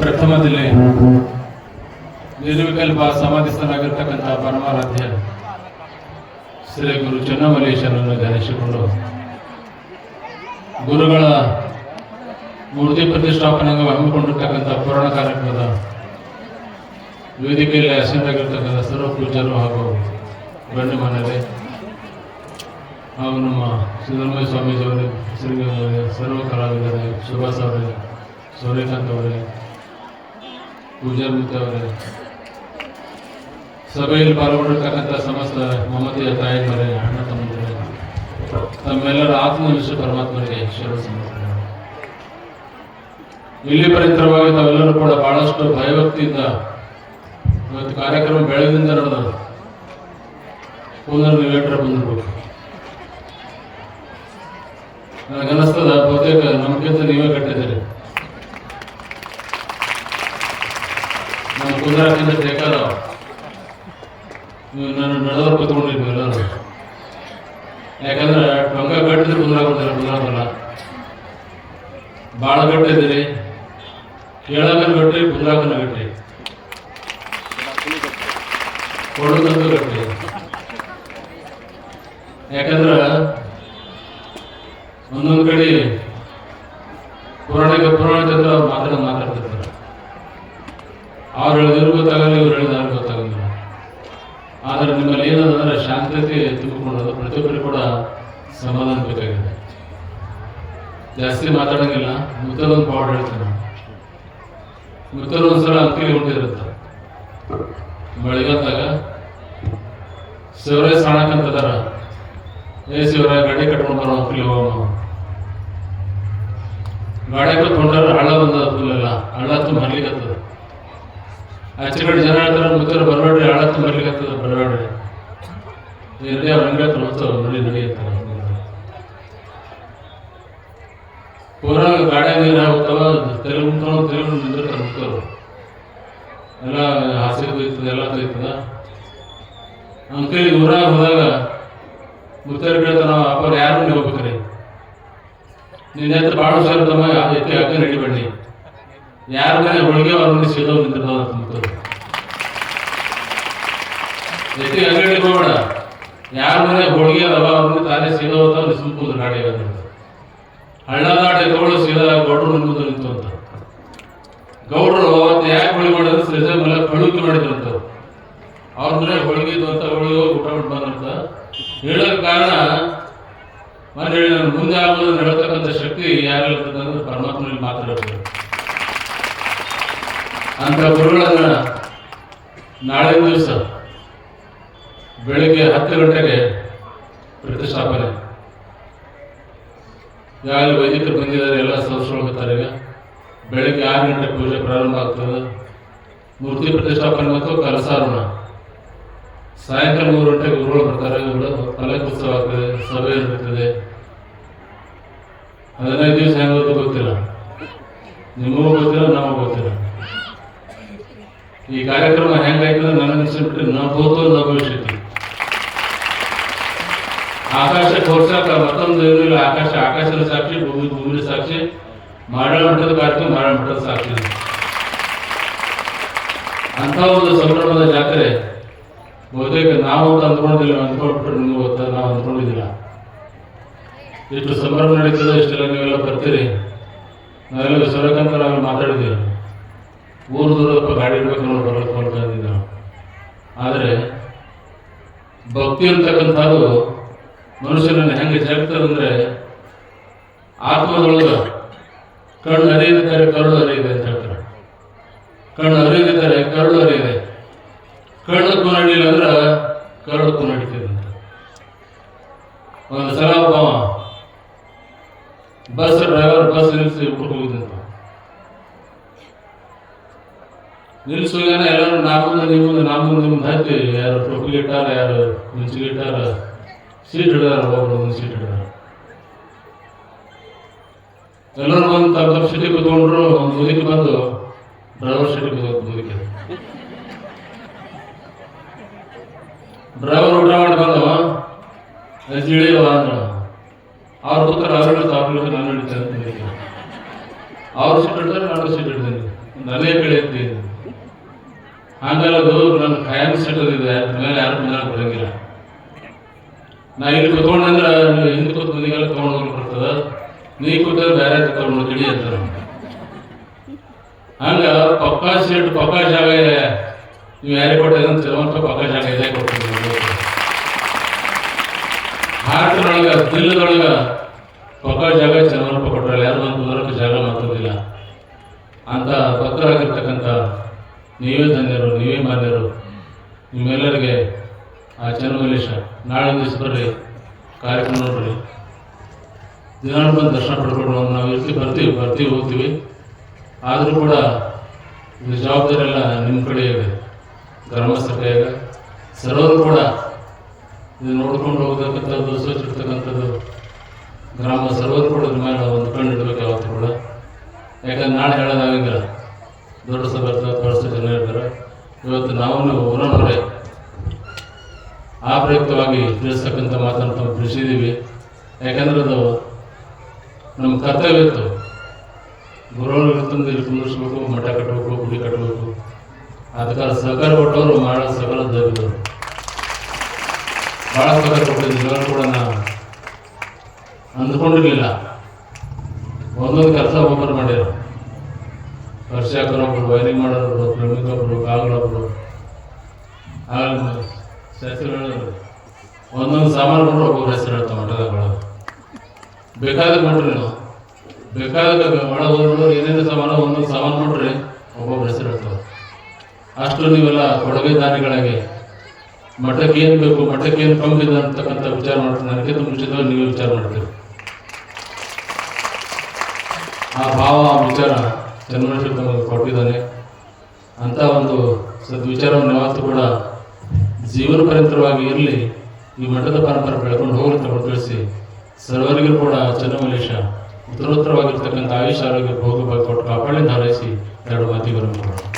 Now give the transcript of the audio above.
ಪ್ರಥಮದಲ್ಲಿ ನಿರ್ವಿಕಲ್ಪ ಸಮಾಧಿಸ್ಥನಾಗಿರ್ತಕ್ಕಂಥ ಪರಮಾರಾಧ್ಯ ಶ್ರೀ ಗುರು ಚೆನ್ನಮಲ್ಲೇಶ್ವರನ್ನು ಧ್ಯಾನಿಸಿಕೊಂಡು ಗುರುಗಳ ಮೂರ್ತಿ ಪ್ರತಿಷ್ಠಾಪನೆಗೆ ಹಮ್ಮಿಕೊಂಡಿರ್ತಕ್ಕಂಥ ಪುರಾಣ ಕಾರ್ಯಕ್ರಮದ ವೇದಿಕೆಯಲ್ಲಿ ಆಸೀನರಾಗಿರ್ತಕ್ಕಂಥ ಸರ್ವ ಪೂಜ್ಯರು ಹಾಗೂ ಗಣ್ಯಮಾನ್ಯರೇ ಹಾಗೂ ನಮ್ಮ ಸಿದ್ದರಾಮಯ್ಯ ಸ್ವಾಮೀಜಿಯವರೇ, ಶ್ರೀಗಳವರೇ, ಸರ್ವ ಕಲಾವಿದರೇ, ಸುಭಾಸ್ ಅವರೇ, ಸೂರ್ಯಕಾಂತ್ ಅವರೇ, ಪೂಜಾರ್ಮೂರ್ತಿ ಅವರೇ, ಸಭೆಯಲ್ಲಿ ಪಾಲ್ಗೊಂಡಿರ್ತಕ್ಕಂಥ ಸಮಸ್ತ ಮಮತೆಯ ತಾಯಿಯವರೇ, ಅಣ್ಣ ತಮ್ಮಂದಿರೇ, ತಮ್ಮೆಲ್ಲರ ಆತ್ಮವಿಶ್ವ ಪರಮಾತ್ಮರಿಗೆ ಶರಣ ಸಮರ್ಪಣೆ. ಇಲ್ಲಿ ಪರ್ಯಂತರವಾಗಿ ತಾವೆಲ್ಲರೂ ಕೂಡ ಬಹಳಷ್ಟು ಭಯಭಕ್ತಿಯಿಂದ ಇವತ್ತು ಕಾರ್ಯಕ್ರಮ ಬೆಳಗಿನಿಂದ ನಡೆದ ಪುನರ್ ನೀವೇಟ್ರ ಬಂದಿರ್ಬೇಕು. ನನಗನ್ನಿಸ್ತದ ಬಹುತೇಕ ನಮ್ಗಿಂತ ನೀವೇ ಕಟ್ಟಿದ್ದೀರಿ. ನಮ್ಮ ಕುಂದಾರಕ್ಕಿಂತ ಬೇಕಾದವ ನೀವು ನಾನು ನಡೆದವ್ರು ಕೂತ್ಕೊಂಡಿದ್ವಿ ಎಲ್ಲರೂ. ಯಾಕಂದ್ರೆ ಟೊಂಗ ಕಟ್ಟಿದ್ರೆ ಕುಂದ್ರಾಗಲ್ಲ, ಭಾಳ ಗಟ್ಟಿದ್ದೀರಿ, ಕೇಳಗನ ಗಟ್ಟಿ, ಕುಂದ್ರಾಗನ ಗಟ್ಟಿ, ಕೊಡೋದಂತೂ ಗಟ್ಟಿ. ಯಾಕಂದ್ರೆ ಒಂದೊಂದು ಕಡೆ ಪುರಾಣ ಚಂದ್ರ ಅವ್ರು ಮಾತಾಡ್ತಿರ್ತಾರೆ. ಅವ್ರು ಹೇಳಿದ್ರು ಗೊತ್ತಾಗಲ್ಲ, ಇವ್ರು ಹೇಳಿದಾರು ಗೊತ್ತಾಗಲ್ಲ. ಆದರೆ ನಿಮ್ಮಲ್ಲಿ ಏನದಂದ್ರೆ ಶಾಂತತೆ ತುಂಬಿಕೊಳ್ಳೋದು, ಪ್ರತಿಯೊಬ್ಬರು ಕೂಡ ಸಮಾಧಾನ ಬೇಕಾಗಿದೆ. ಜಾಸ್ತಿ ಮಾತಾಡೋಂಗಿಲ್ಲ. ಮುತ್ತಲೊಂದು ಪಾವಡ್ ಹೇಳ್ತೇನೆ. ಮುತ್ತಲು ಒಂದ್ಸಲ ಅಂಕಿಲಿ ಹೊಂಟಿರುತ್ತೆ ಮಳೆಗಾಲದಾಗ. ಶಿವರಾಯ ಸಾಣಕಂತದಾರ, ಶಿವರಾಯ ಗಾಡಿ ಕಟ್ಕೊಂಡು ಬರೋ ಅಂಕಿಲಿ ಹೋಗಮ್ಮ. ಗಾಡಿ ಕಟ್ಕೊಂಡ್ರ ಹಳ್ಳ ಬಂದ ಫುಲ್ಲೆಲ್ಲ, ಹಳ್ಳ ತುಂಬ ಮರ್ಲಿಕ್ಕತ್ತದ. ಆಚೆ ಕಡೆ ಜನ ಹೇಳ್ತಾರೆ, ಮುತ್ತಲು ಬರಬೇಡ್ರಿ, ಹಳ್ಳ ತುಂಬ ಮರ್ಲಿಕ್ಕತ್ತದ, ಬರಬೇಡ್ರಿ. ಎಲ್ಲಿ ಅವ್ರ ಹಂಗೆ ನಡೆಯುತ್ತಾರೆ. ಪೂರಾ ಗಾಡಿ ನೀರು ಹೋಗ್ತಾವ, ತೆಲುಗು ನಿಂದಿರ್ತಾರೆ ಮುತ್ತರು. ಎಲ್ಲ ಹಾಸಿಗೆ ತೊಯ್ತದ, ಎಲ್ಲ ತೊಯ್ತದ. ಅಂಕಲಿ ಊರಾಗ ಹೋದಾಗ ಮುತ್ತರು ಕೇಳ್ತಾರ, ನಾವು ಅಪ್ಪ ಯಾರು ನೀವು ಹೋಗ್ಬೇಕ್ರಿ, ನಿನ್ನ ಹತ್ರ ಭಾಳ ಹುಷಾರಿದ್ದಮ್ಮ, ಎತ್ತಿ ಹಾಕಿ ನಡಿಬೇಡಿ, ಯಾರ ಮನೆ ಹೋಳಿಗೆ ಅವ್ರ ಮನೆ ಸೀದವ್ ನಿಂತಿರ್ತಾವ ಅಂತ ಮುತ್ತರು. ಎತ್ತಿ ಅಂಗಡಿ ಹೋಗ್ಬೇಡ, ಯಾರ ಮನೆ ಹೋಳಿಗೆ ಅದಾವ ಅವ್ರ ಮನೆ ತಾನೇ ಸೀದವ್ ಅಂತ ಸುಮ್ಕುಂದ್ರು ಗಾಡಿ. ಹಳ್ಳದಾಟ ಎತ್ತುಗಳು ಸೀದಾ ಗೌಡ್ರು ಮುಂದೆ ನಿಂತು ಅಂತ. ಗೌಡ್ರು ಅವತ್ತು ಯಾಕೆ ಹೋಳಿಗೆ ಮಾಡಿದ್ರೆ ಸೃಜೆ ಮೇಲೆ ಕಳುಕಿ ಮಾಡಿದ್ರಂತ. ಅವ್ರ ಮನೆ ಹೋಳಿಗೆ ಇದ್ದು ಅಂತ ಹೋಳಿಗೆ ಊಟ ಬಿಟ್ಟು ಬಂದಂತ ಹೇಳೋಕೆ ಕಾರಣ ಮನೆ ಹೇಳಿ ನಾನು ಮುಂದೆ ಆಗೋದನ್ನು ಹೇಳ್ತಕ್ಕಂಥ ಶಕ್ತಿ ಯಾರಿರ್ತದೆ ಅಂದ್ರೆ ಪರಮಾತ್ಮನಲ್ಲಿ ಮಾತ್ರ ಇರ್ತದೆ. ಅಂತ ಗುರುಗಳನ್ನ ನಾಳೆ ದಿವಸ ಬೆಳಿಗ್ಗೆ 10 ಗಂಟೆಗೆ ಪ್ರತಿಷ್ಠಾಪನೆ. ಈಗಾಗಲೇ ವೈದಿಕರು ಬಂದಿದ್ದಾರೆ, ಎಲ್ಲ ಸದಸ್ಯರು. ಈಗ ಬೆಳಗ್ಗೆ 6 ಗಂಟೆ ಪೂಜೆ ಪ್ರಾರಂಭ ಆಗ್ತದೆ. ಮೂರ್ತಿ ಪ್ರತಿಷ್ಠಾಪನೆ ಮತ್ತು ಕಲಸಾರೋಹಣ. ಸಾಯಂಕಾಲ 3 ಗಂಟೆಗೆ ಗುರುಗಳು ಬರ್ತಾರೆ. ಪಲ್ಲಕ್ಕಿ ಉತ್ಸವ ಆಗ್ತದೆ, ಸಭೆ ಇರ್ತದೆ. 15 ದಿವಸ ಹೆಂಗೋದು ಗೊತ್ತಿಲ್ಲ, ನಿಮಗೂ ಗೊತ್ತಿಲ್ಲ, ನಮಗೂ ಗೊತ್ತಿಲ್ಲ. ಈ ಕಾರ್ಯಕ್ರಮ ಹೆಂಗಾಯ್ತದೆ ನನಗೆ ಅನಿಸ್ಬಿಟ್ರೆ ನಾ ಹೋದೋ ನಾ ಭವಿಷ್ಯತಿ. ಆಕಾಶ ಕೋರ್ಸಾಕ ಮತ್ತೊಂದು ಏನಿಲ್ಲ. ಆಕಾಶದ ಸಾಕ್ಷಿ, ಭೂಮಿ ಸಾಕ್ಷಿ, ಮಾಡಾಳ ಮಠದ ಕಾರ್ಯಕ್ರಮ ಮಾಡಾಳ ಮಠದ ಸಾಕ್ಷಿ. ಅಂತ ಒಂದು ಸಂಭ್ರಮದ ಜಾತ್ರೆ ಬಹುತೇಕ ನಾವು ಅಂದ್ಕೊಂಡಿಲ್ಲ, ಅಂದ್ಕೊಂಡ್ಬಿಟ್ರೆ ನಿಮ್ಗೆ ಗೊತ್ತ, ನಾವು ಅಂದ್ಕೊಂಡಿದ್ದಿಲ್ಲ. ಇಷ್ಟು ಸಂಭ್ರಮ ನಡೀತದೆ, ಇಷ್ಟೆಲ್ಲ ನೀವೆಲ್ಲ ಬರ್ತೀರಿ. ನಾವೆಲ್ಲ ಸೂರ್ಯಕಾಂತ ನಾವೆಲ್ಲ ಮಾತಾಡಿದ್ದೀವಿ. ಊರು ದೂರದಪ್ಪ ಗಾಡಿ ಇಡ್ಬೇಕು ನೋಡಿ ಬರೋದು ಮಾಡ್ಕೊಂಡಿದ್ದೀವಿ ನಾವು. ಆದರೆ ಭಕ್ತಿ ಅಂತಕ್ಕಂಥದ್ದು ಮನುಷ್ಯನನ್ನು ಹೆಂಗೆ ಜಗತ್ತದಂದ್ರೆ ಆತ್ಮದೊಳಗೆ ಕಣ್ಣು ಅರಿಯದಿದ್ದರೆ ಕರುಳು ಅರಿಯಿದೆ ಅಂತ ಹೇಳ್ತಾರೆ. ಕಣ್ಣು ಅರಿಯದಿದ್ದರೆ ಕರುಳು ಅರಿಯಿದೆ. ಕಣ್ಣು ನಡಿಲಿಲ್ಲ ಅಂದ್ರೆ ಕರುಳು ನಡೀತಿದೆ ಅಂತ. ಒಂದು ಸಲ ಒಬ್ಬ ಬಸ್ ಡ್ರೈವರ್ ಬಸ್ ನಿಲ್ಲಿಸಿ ಊಟಕ್ಕೆ ಹೋಗಿದ್ದಂತ. ನಿಲ್ಲಿಸುವಾಗ ಎಲ್ಲರೂ ನಾಮುಂದ ನಿಮ್ಮದು ಹತ್ತಿ, ಯಾರು ಟೊಪ್ಪಿಗೆ ಇಟ್ಟಾರ, ಯಾರು ಮುಂಚಿಗೆ ಇಟ್ಟಾರ, ಸೀಟ್ ಹಿಡಿದಾರ, ಒಬ್ಬರು ಒಂದು ಸೀಟ್ ಹಿಡಿದಾರ. ಎಲ್ಲರೂ ಬಂದು ತಮ್ಮ ಸಿಟಿ ಕೂತ್ಕೊಂಡ್ರು. ಒಂದು ಮುದುಕಿ ಬಂದು ಡ್ರೈವರ್ ಸಿಟಿ ಕೂತ್ಕೊಂಡು ಮುದುಕಿ ಡ್ರೈವರ್ ಊಟ ಮಾಡಿ ಬಂದವ ಇಳಿಯವ ಅಂದ್ರ ಅವ್ರ ಕೂತಾರೆ, ಅವ್ರು ಹಿಡಿದು ನಾನು ಹಿಡಿತೇನೆ. ಅವ್ರು ಸೀಟ್ ಹಿಡಿದ್ರೆ ನಾನು ಸೀಟ್ ಹಿಡಿದೇನೆ. ಒಂದು ಅದೇ ಕಡೆ ಐತಿ. ಹಂಗಲ್ಲದು ನನ್ನ ಖಾಯಂ ಸೆಟಲ್ ಇದೆ, ಅದ್ರ ಮೇಲೆ ಯಾರು ಮುಂದೆ ಬರಂಗಿಲ್ಲ. ನಾ ಇಲ್ಲಿ ಕೂತ್ಕೊಂಡ್ರೆ ನೀವು ಹಿಂದೆ ಕೂತ್ ಮಂದಿಗೆಲ್ಲ ತೊಗೊಂಡು ಹೋಗಿ ಬರ್ತದ, ನೀ ಕೂತಂದ್ರೆ ಬೇರೆ ತೊಗೊಂಡು ತಿಳಿ ಅಂತಾರೆ. ಹಂಗ ಪಕ್ಕಾ ಸೀಟ್ ಪಕ್ಕಾ ಜಾಗ ನೀವು ಯಾರಿಗೆ ಕೊಟ್ಟಿದ್ರೆ ಚಲವಂತ ಪಕ್ಕಾ ಜಾಗ ಇದೆ ಕೊಡ್ತೀವಿ. ಹಾರ್ಟ್ನೊಳಗೆ ದಿಲ್ಲದೊಳಗೆ ಪಕ್ಕಾ ಜಾಗ ಚಲವಂತ ಕೊಟ್ಟರೆ ಯಾರು ಒಂದು ಬರೋಕ್ಕೆ ಜಾಗ ಮಾತೋದಿಲ್ಲ. ಅಂತ ಭಕ್ತರಾಗಿರ್ತಕ್ಕಂಥ ನೀವೇ ಧನ್ಯರು, ನೀವೇ ಮಾನ್ಯರು. ನಿಮ್ಮೆಲ್ಲರಿಗೆ ಆ ಚನ್ನಮಲ್ಲೇಶ ನಾಳೆ ದಿವಸ ಬರ್ರಿ, ಕಾರ್ಯಕ್ರಮ ನೋಡ್ರಿ, ದಿನಾಳು ಬಂದು ದರ್ಶನ ಪಡ್ಕೊಂಡು ನಾವು ಬರ್ತೀವಿ ಹೋಗ್ತೀವಿ. ಆದರೂ ಕೂಡ ಇದು ಜವಾಬ್ದಾರಿ ಎಲ್ಲ ನಿಮ್ಮ ಕಡೆ ಇದೆ, ಗ್ರಾಮಸ್ಥರ ಕೈಯಾಗ. ಸರ್ವರು ಕೂಡ ಇದು ನೋಡ್ಕೊಂಡು ಹೋಗ್ತಕ್ಕಂಥದ್ದು, ಸ್ವಚ್ಛ ಇರ್ತಕ್ಕಂಥದ್ದು ಗ್ರಾಮ ಸರ್ವರು ಕೂಡ ಇದ್ರ ಮೇಲೆ ಒಂದು ಕಣ್ಣು ಇಡಬೇಕು ಯಾವತ್ತೂ ಕೂಡ. ಯಾಕಂದ್ರೆ ನಾಳೆ ಹೇಳೋದಾಗಿಲ್ಲ, ದೊಡ್ಡ ಸಭೆ ಇರ್ತದೆ, ಬಹಳಷ್ಟು ಜನ ಇರ್ತಾರೆ. ಇವತ್ತು ನಾವು ಊರನ್ನವರೇ ಆ ಪ್ರಯುಕ್ತವಾಗಿ ತಿಳಿಸ್ತಕ್ಕಂಥ ಮಾತನ್ನು ನಾವು ತಿಳಿಸಿದ್ದೀವಿ. ಯಾಕಂದ್ರೆ ಅದು ನಮ್ಮ ಕರ್ತವ್ಯ ಇತ್ತು. ಗುರುಗಳು ತಂದು ಇಲ್ಲಿ ಕುಂದಿಸ್ಬೇಕು, ಮಠ ಕಟ್ಟಬೇಕು, ಗುಡಿ ಕಟ್ಟಬೇಕು. ಅದಕ್ಕೆ ಸಹಕಾರ ಕೊಟ್ಟವರು ಮಾಡೋ ಸಕಲ ದೊಡ್ಡವರು ಭಾಳ ಸಹಕಾರ ಕೊಟ್ಟಿದ್ದೀವಿ. ಕೂಡ ನಾವು ಅಂದ್ಕೊಂಡಿರಲಿಲ್ಲ. ಒಂದೊಂದು ಕೆಲಸ ಒಬ್ಬರು ಮಾಡ್ಯಾರ. ವರ್ಷಾಕರೊಬ್ಬರು, ವೈರಿಂಗ್ ಮಾಡೋರು, ಪ್ರಮಿಕೊಬ್ಬರು, ಕಾಗಳೊಬ್ಬರು, ಹೆಸರು ಒಂದೊಂದು ಸಾಮಾನು ಕೊಟ್ಟರು ಒಬ್ಬೊಬ್ಬರು ಹೆಸರು ಹೇಳ್ತಾವೆ ಮಠದಾಗ. ಬೇಕಾದ ಕೊಟ್ರಿ ನಾವು, ಬೇಕಾದ ಒಳ ಹೋದ್ರು ಏನೇನು ಸಾಮಾನು ಒಂದೊಂದು ಸಾಮಾನು ಕೊಟ್ರಿ ಒಬ್ಬೊಬ್ಬರು ಹೆಸರು ಹೇಳ್ತಾವೆ. ಅಷ್ಟು ನೀವೆಲ್ಲ ಕೊಡುಗೆ ದಾನಿಗಳಾಗಿ ಮಠಕ್ಕೆ ಏನು ಬೇಕು, ಮಠಕ್ಕೆ ಏನು ಕಮ್ಮಿ ಇದೆ ಅಂತಕ್ಕಂಥ ವಿಚಾರ ಮಾಡ್ತೀವಿ. ನನಗೆ ಮುಂಚಿತವಾಗಿ ನೀವು ವಿಚಾರ ಮಾಡ್ತೀವಿ. ಆ ಭಾವ, ಆ ವಿಚಾರ ಚನ್ನಮಲ್ಲೇಶ ತಮಗೆ ಕೊಟ್ಟಿದ್ದಾನೆ. ಅಂಥ ಒಂದು ಸದ್ವಿಚಾರವನ್ನು ಯಾವತ್ತೂ ಕೂಡ ಜೀವನ ಪರ್ಯಂತರವಾಗಿ ಇರಲಿ, ಈ ಮಠದ ಪರಂಪರೆ ಬೆಳ್ಕೊಂಡು ಹೋಗಲಿ ತಗೊಂಡು ತಿಳಿಸಿ, ಸರ್ವರಿಗೂ ಕೂಡ ಚನ್ನಮಲ್ಲೇಶ ಉತ್ತರೋತ್ತರವಾಗಿರ್ತಕ್ಕಂಥ ಆಯುಷ್ ಆರೋಗ್ಯ ಭೋಗ ಕೊಟ್ಟು ಕಾಪಾಡಿ ಹಾರೈಸಿ ಎರಡು ಮಾತಿಗೆ ಬರಬೇಕು.